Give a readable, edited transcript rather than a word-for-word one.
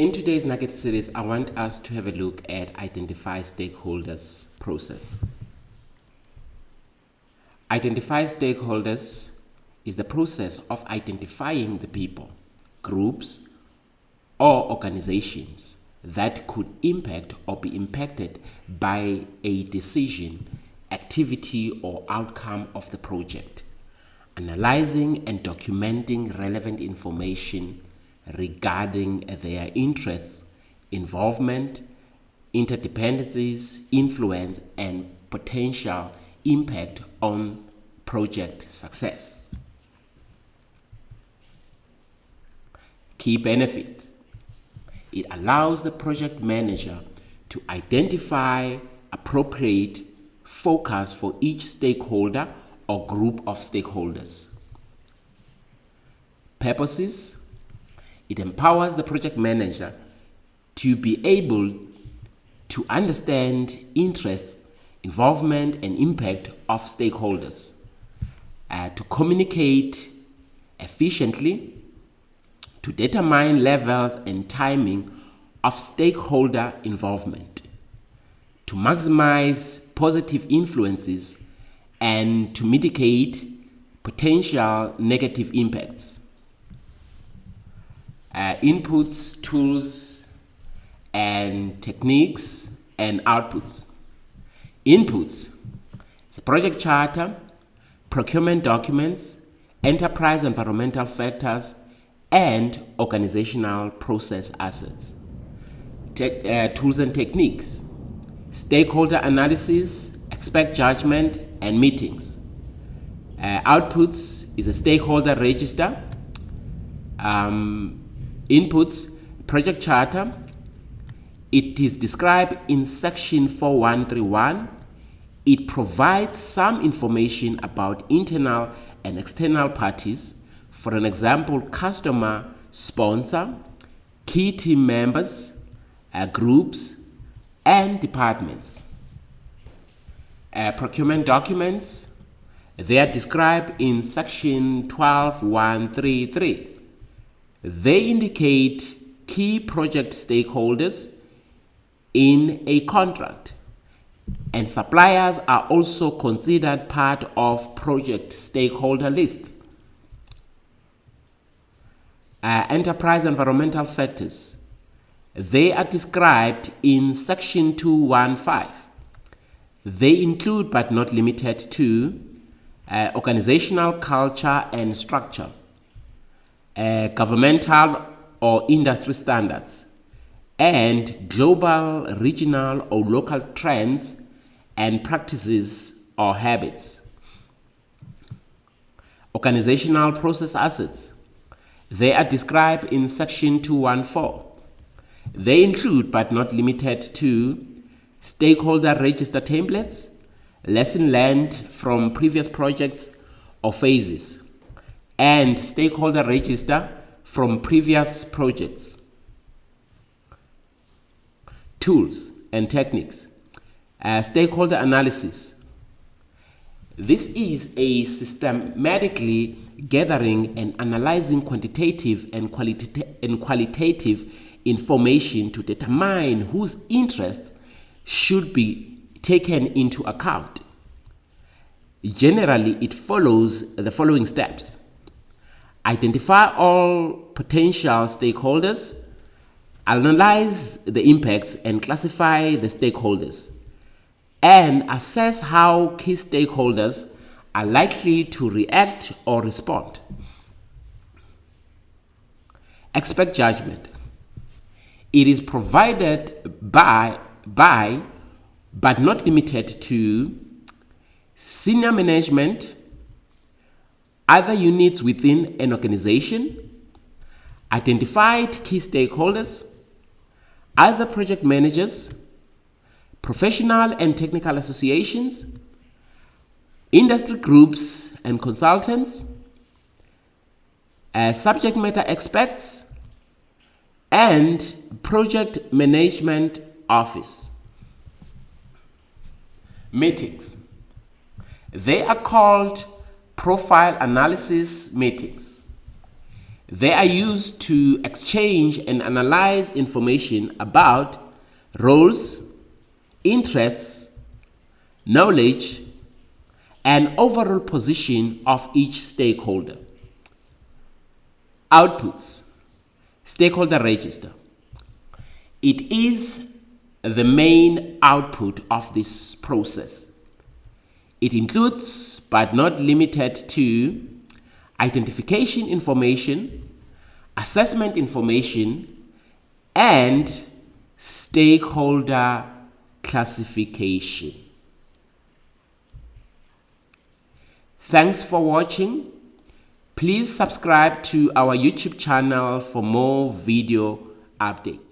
In today's Nugget series, I want us to have a look at Identify Stakeholders process. Identify Stakeholders is the process of identifying the people, groups, or organizations that could impact or be impacted by a decision, activity, or outcome of the project, analyzing and documenting relevant information regarding their interests, involvement, interdependencies, influence, and potential impact on project success. Key benefit: it allows the project manager to identify appropriate focus for each stakeholder or group of stakeholders. Purposes: it empowers the project manager to be able to understand interests, involvement, and impact of stakeholders, to communicate efficiently, to determine levels and timing of stakeholder involvement, to maximize positive influences, and to mitigate potential negative impacts. Inputs, tools, and techniques, and outputs. Inputs: the project charter, procurement documents, enterprise environmental factors, and organizational process assets. Tools and techniques: stakeholder analysis, expert judgment, and meetings. Outputs is a stakeholder register. Inputs: project charter. It is described in section 4131. It provides some information about internal and external parties, for an example, customer, sponsor, key team members, groups, and departments. Procurement documents, they are described in section 12133. They indicate key project stakeholders in a contract, and suppliers are also considered part of project stakeholder lists. Enterprise environmental factors, they are described in section 215. They include but not limited to organizational culture and structure, governmental or industry standards, and global, regional, or local trends and practices or habits. Organizational process assets, they are described in section 214. They include but not limited to stakeholder register templates, lesson learned from previous projects or phases, and stakeholder register from previous projects. Tools and techniques. Stakeholder analysis. This is a systematically gathering and analyzing quantitative and qualitative information to determine whose interests should be taken into account. Generally, it follows the following steps: identify all potential stakeholders, analyze the impacts and classify the stakeholders, and assess how key stakeholders are likely to react or respond. Expert judgment. It is provided by but not limited to senior management, other units within an organization, identified key stakeholders, other project managers, professional and technical associations, industry groups and consultants, subject matter experts, and project management office. Meetings. They are called profile analysis meetings. They are used to exchange and analyze information about roles, interests, knowledge, and overall position of each stakeholder. Outputs. Stakeholder Register. It is the main output of this process. It includes, but not limited to, identification information, assessment information, and stakeholder classification. Thanks for watching. Please subscribe to our YouTube channel for more video updates.